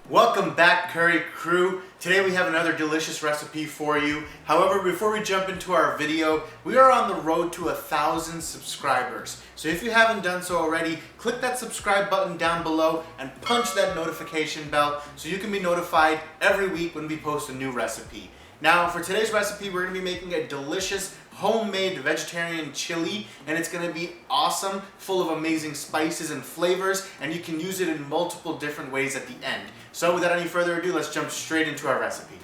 Welcome back, Curry Crew. Today we have another delicious recipe for you. However, before we jump into our video, we are on the road to 1,000 subscribers. So if you haven't done so already, click that subscribe button down below and punch that notification bell so you can be notified every week when we post a new recipe. Now, for today's recipe, we're going to be making a delicious homemade vegetarian chili, and it's going to be awesome, full of amazing spices and flavors, and you can use it in multiple different ways at the end. So without any further ado, let's jump straight into our recipe.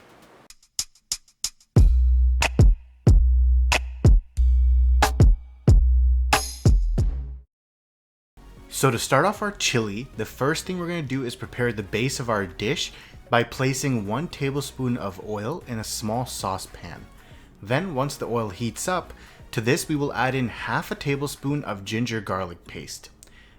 So to start off our chili, the first thing we're going to do is prepare the base of our dish by placing 1 tablespoon of oil in a small saucepan. Then once the oil heats up, to this we will add in half a tablespoon of ginger garlic paste.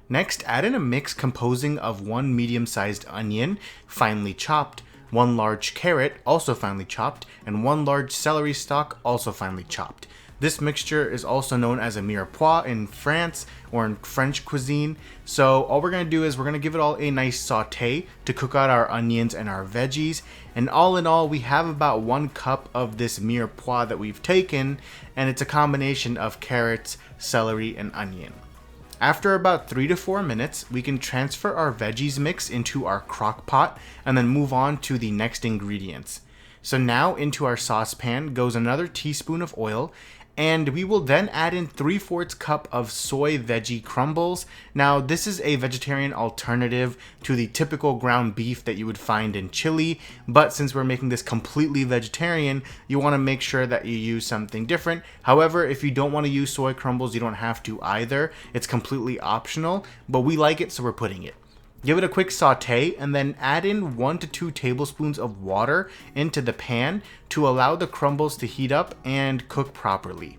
Next, add in a mix composing of 1 medium-sized onion, finely chopped, 1 large carrot, also finely chopped, and 1 large celery stalk, also finely chopped. This mixture is also known as a mirepoix in France or in French cuisine. So all we're going to do is we're going to give it all a nice saute to cook out our onions and our veggies. And all in all, we have about 1 cup of this mirepoix that we've taken, and it's a combination of carrots, celery, and onion. After about 3 to 4 minutes, we can transfer our veggies mix into our crock pot and then move on to the next ingredients. So now into our saucepan goes another teaspoon of oil, and we will then add in 3/4 cup of soy veggie crumbles. Now this is a vegetarian alternative to the typical ground beef that you would find in chili, but since we're making this completely vegetarian, you want to make sure that you use something different. However, if you don't want to use soy crumbles, you don't have to either. It's completely optional, but we like it, so we're putting it. Give it a quick saute and then add in 1 to 2 tablespoons of water into the pan to allow the crumbles to heat up and cook properly.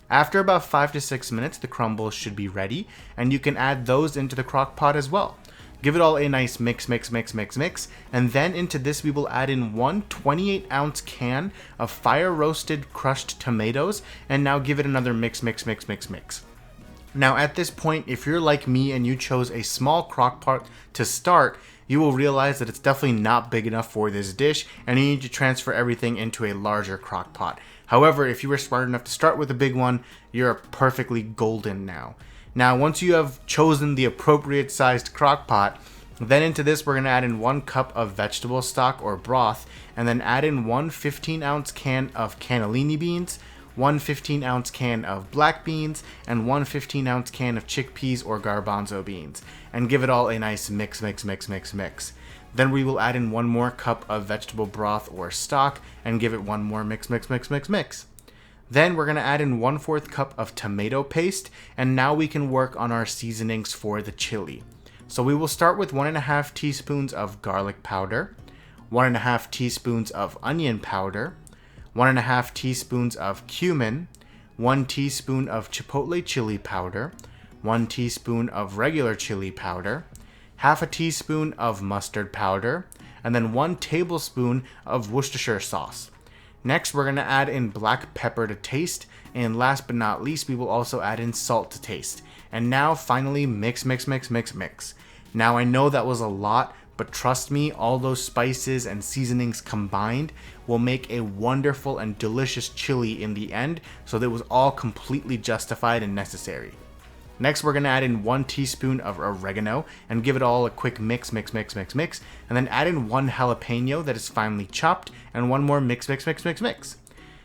After about 5 to 6 minutes, the crumbles should be ready, and you can add those into the crock pot as well. Give it all a nice mix, and then into this we will add in 1 28-ounce can of fire roasted crushed tomatoes, and now give it another mix. Now at this point, if you're like me and you chose a small crock pot to start, you will realize that it's definitely not big enough for this dish and you need to transfer everything into a larger crock pot. However, if you were smart enough to start with a big one, you're perfectly golden now. Now once you have chosen the appropriate sized crock pot, then into this we're going to add in 1 cup of vegetable stock or broth, and then add in 1 15-ounce can of cannellini beans, 1 15-ounce can of black beans, and 1 15-ounce can of chickpeas or garbanzo beans, and give it all a nice mix. Then we will add in 1 more cup of vegetable broth or stock and give it 1 more mix. Then we're going to add in 1/4 cup of tomato paste, and now we can work on our seasonings for the chili. So we will start with 1.5 teaspoons of garlic powder, 1.5 teaspoons of onion powder, 1.5 teaspoons of cumin, 1 teaspoon of chipotle chili powder, 1 teaspoon of regular chili powder, half a teaspoon of mustard powder, and then 1 tablespoon of Worcestershire sauce. Next, we're going to add in black pepper to taste, and last but not least, we will also add in salt to taste. And now finally mix. Now I know that was a lot, but trust me, all those spices and seasonings combined will make a wonderful and delicious chili in the end, so that it was all completely justified and necessary. Next, we're going to add in 1 teaspoon of oregano and give it all a quick mix, and then add in 1 jalapeno that is finely chopped and 1 more mix.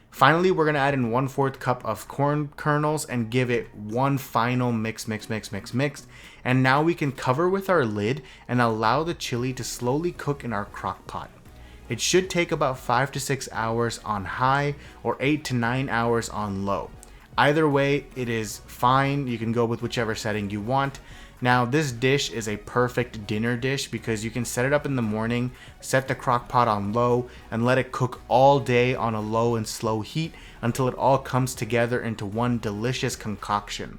Finally, we're going to add in 1/4 cup of corn kernels and give it 1 final mix. And now we can cover with our lid and allow the chili to slowly cook in our crock pot. It should take about 5 to 6 hours on high or 8 to 9 hours on low. Either way, it is fine. You can go with whichever setting you want. Now, this dish is a perfect dinner dish because you can set it up in the morning, set the crock pot on low, and let it cook all day on a low and slow heat until it all comes together into one delicious concoction.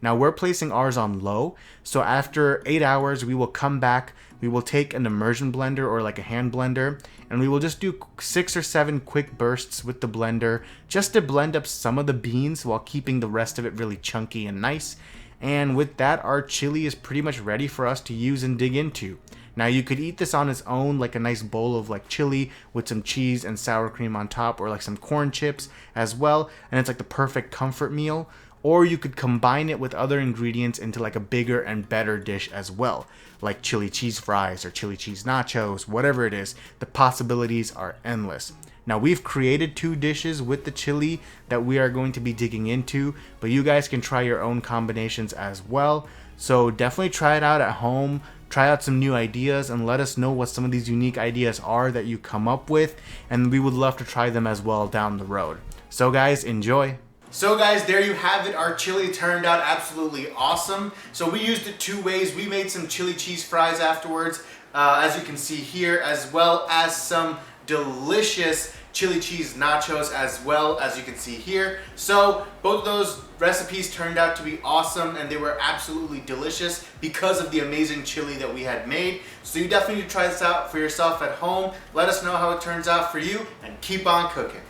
Now, we're placing ours on low, so after 8 hours, we will come back. We will take an immersion blender or like a hand blender, and we will just do 6 or 7 quick bursts with the blender just to blend up some of the beans while keeping the rest of it really chunky and nice. And with that, our chili is pretty much ready for us to use and dig into. Now you could eat this on its own, like a nice bowl of like chili with some cheese and sour cream on top, or like some corn chips as well, and it's like the perfect comfort meal. Or you could combine it with other ingredients into like a bigger and better dish as well, like chili cheese fries or chili cheese nachos, whatever it is. The possibilities are endless. Now we've created 2 dishes with the chili that we are going to be digging into, but you guys can try your own combinations as well. So definitely try it out at home, try out some new ideas, and let us know what some of these unique ideas are that you come up with, and we would love to try them as well down the road. So guys, enjoy. So guys, there you have it. Our chili turned out absolutely awesome. So we used it 2 ways. We made some chili cheese fries afterwards, as you can see here, as well as some delicious chili cheese nachos as well, as you can see here. So both those recipes turned out to be awesome, and they were absolutely delicious because of the amazing chili that we had made. So you definitely need to try this out for yourself at home. Let us know how it turns out for you, and keep on cooking.